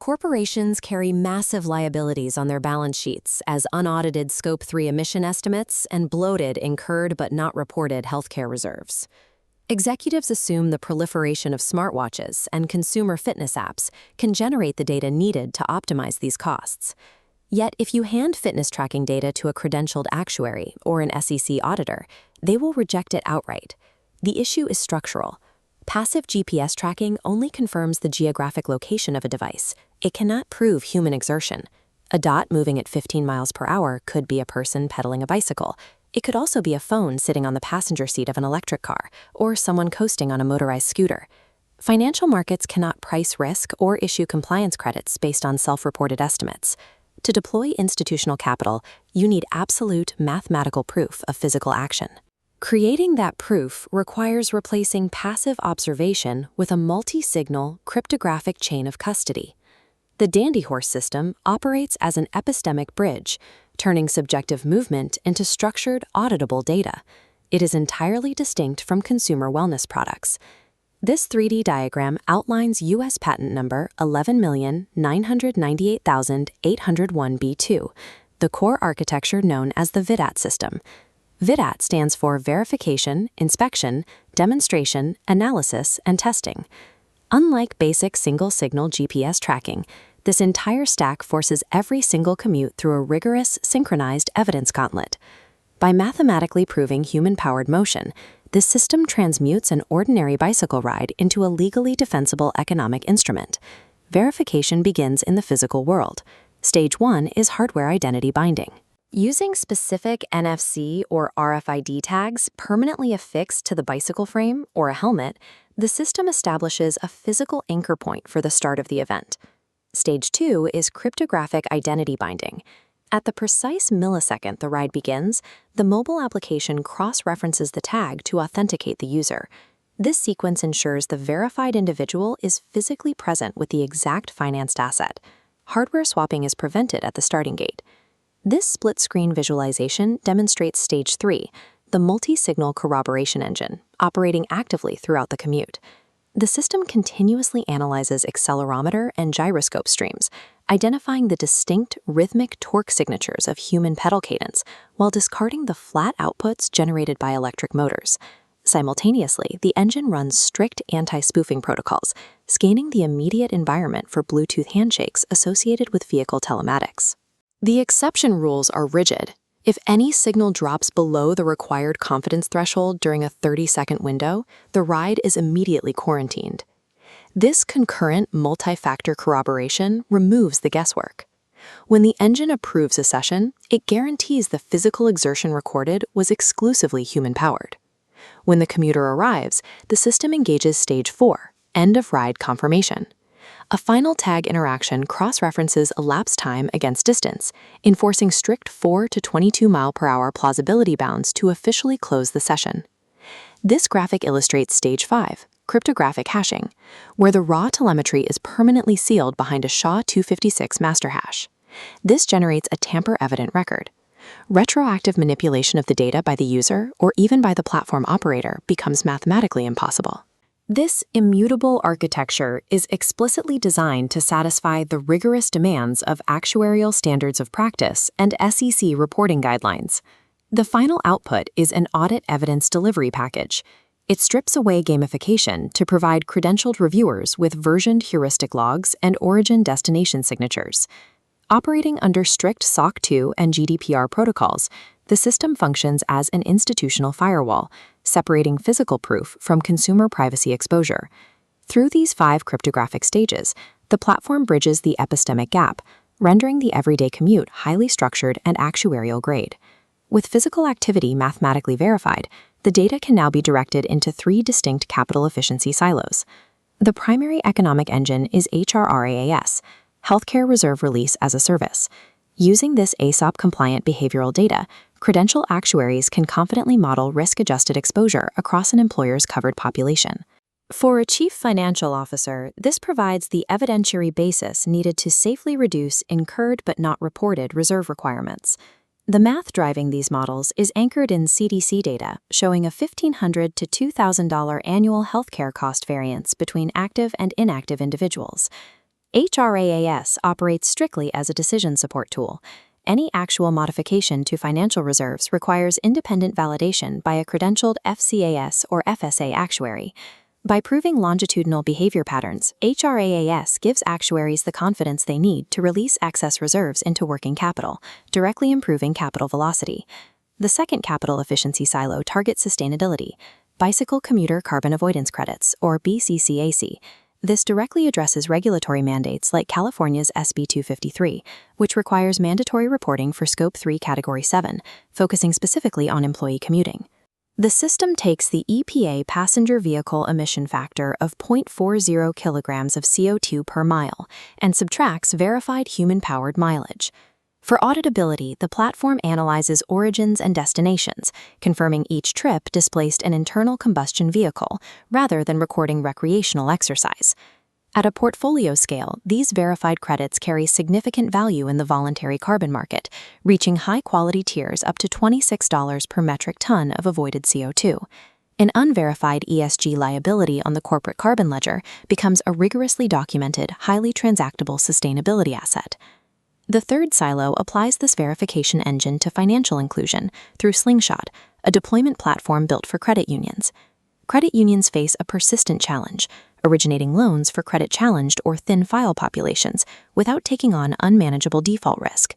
Corporations carry massive liabilities on their balance sheets as unaudited Scope 3 emission estimates and bloated incurred but not reported healthcare reserves. Executives assume the proliferation of smartwatches and consumer fitness apps can generate the data needed to optimize these costs. Yet, if you hand fitness tracking data to a credentialed actuary or an SEC auditor, they will reject it outright. The issue is structural. Passive GPS tracking only confirms the geographic location of a device. It cannot prove human exertion. A dot moving at 15 miles per hour could be a person pedaling a bicycle. It could also be a phone sitting on the passenger seat of an electric car, or someone coasting on a motorized scooter. Financial markets cannot price risk or issue compliance credits based on self-reported estimates. To deploy institutional capital, you need absolute mathematical proof of physical action. Creating that proof requires replacing passive observation with a multi-signal cryptographic chain of custody. The Dandy Horse system operates as an epistemic bridge, turning subjective movement into structured, auditable data. It is entirely distinct from consumer wellness products. This 3D diagram outlines U.S. patent number 11,998,801B2, the core architecture known as the VIDAT system. VIDAT stands for Verification, Inspection, Demonstration, Analysis, and Testing. Unlike basic single-signal GPS tracking, this entire stack forces every single commute through a rigorous, synchronized evidence gauntlet. By mathematically proving human-powered motion, this system transmutes an ordinary bicycle ride into a legally defensible economic instrument. Verification begins in the physical world. Stage 1 is hardware identity binding. Using specific NFC or RFID tags permanently affixed to the bicycle frame or a helmet, the system establishes a physical anchor point for the start of the event. Stage 2 is cryptographic identity binding. At the precise millisecond the ride begins, the mobile application cross-references the tag to authenticate the user. This sequence ensures the verified individual is physically present with the exact financed asset. Hardware swapping is prevented at the starting gate. This split-screen visualization demonstrates Stage 3, the multi-signal corroboration engine, operating actively throughout the commute. The system continuously analyzes accelerometer and gyroscope streams, identifying the distinct rhythmic torque signatures of human pedal cadence while discarding the flat outputs generated by electric motors. Simultaneously, the engine runs strict anti-spoofing protocols, scanning the immediate environment for Bluetooth handshakes associated with vehicle telematics. The exception rules are rigid. If any signal drops below the required confidence threshold during a 30-second window, the ride is immediately quarantined. This concurrent multi-factor corroboration removes the guesswork. When the engine approves a session, it guarantees the physical exertion recorded was exclusively human-powered. When the commuter arrives, the system engages Stage 4, end-of-ride confirmation. A final tag interaction cross-references elapsed time against distance, enforcing strict 4 to 22 mile/hour plausibility bounds to officially close the session. This graphic illustrates Stage 5, cryptographic hashing, where the raw telemetry is permanently sealed behind a SHA-256 master hash. This generates a tamper-evident record. Retroactive manipulation of the data by the user or even by the platform operator becomes mathematically impossible. This immutable architecture is explicitly designed to satisfy the rigorous demands of actuarial standards of practice and SEC reporting guidelines. The final output is an audit evidence delivery package. It strips away gamification to provide credentialed reviewers with versioned heuristic logs and origin-destination signatures. Operating under strict SOC 2 and GDPR protocols, the system functions as an institutional firewall, separating physical proof from consumer privacy exposure. Through these 5 cryptographic stages, the platform bridges the epistemic gap, rendering the everyday commute highly structured and actuarial grade. With physical activity mathematically verified, the data can now be directed into 3 distinct capital efficiency silos. The primary economic engine is HRRaaS, Healthcare Reserve Release as a Service. Using this ASOP-compliant behavioral data, credential actuaries can confidently model risk-adjusted exposure across an employer's covered population. For a chief financial officer, this provides the evidentiary basis needed to safely reduce incurred but not reported reserve requirements. The math driving these models is anchored in CDC data, showing a $1,500 to $2,000 annual healthcare cost variance between active and inactive individuals. HRRaaS operates strictly as a decision support tool. Any actual modification to financial reserves requires independent validation by a credentialed FCAS or FSA actuary. By proving longitudinal behavior patterns, HRRaaS gives actuaries the confidence they need to release excess reserves into working capital, directly improving capital velocity. The second capital efficiency silo targets sustainability, bicycle commuter carbon avoidance credits, or BCCAC. This directly addresses regulatory mandates like California's SB 253, which requires mandatory reporting for Scope 3 Category 7, focusing specifically on employee commuting. The system takes the EPA passenger vehicle emission factor of 0.40 kilograms of CO2 per mile and subtracts verified human-powered mileage. For auditability, the platform analyzes origins and destinations, confirming each trip displaced an internal combustion vehicle rather than recording recreational exercise. At a portfolio scale, these verified credits carry significant value in the voluntary carbon market, reaching high-quality tiers up to $26 per metric ton of avoided CO2. An unverified ESG liability on the corporate carbon ledger becomes a rigorously documented, highly transactable sustainability asset. The third silo applies this verification engine to financial inclusion through Slingshot, a deployment platform built for credit unions. Credit unions face a persistent challenge, originating loans for credit-challenged or thin file populations without taking on unmanageable default risk.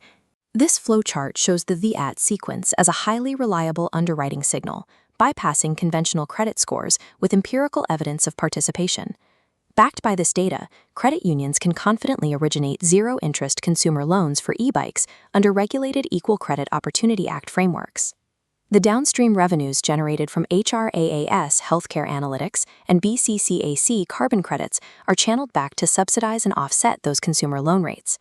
This flowchart shows the VIDAT sequence as a highly reliable underwriting signal, bypassing conventional credit scores with empirical evidence of participation. Backed by this data, credit unions can confidently originate zero-interest consumer loans for e-bikes under regulated Equal Credit Opportunity Act frameworks. The downstream revenues generated from HRRaaS healthcare analytics and BCCAC carbon credits are channeled back to subsidize and offset those consumer loan rates.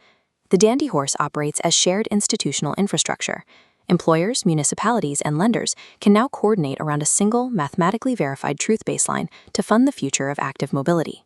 The Dandy Horse operates as shared institutional infrastructure. Employers, municipalities, and lenders can now coordinate around a single, mathematically verified truth baseline to fund the future of active mobility.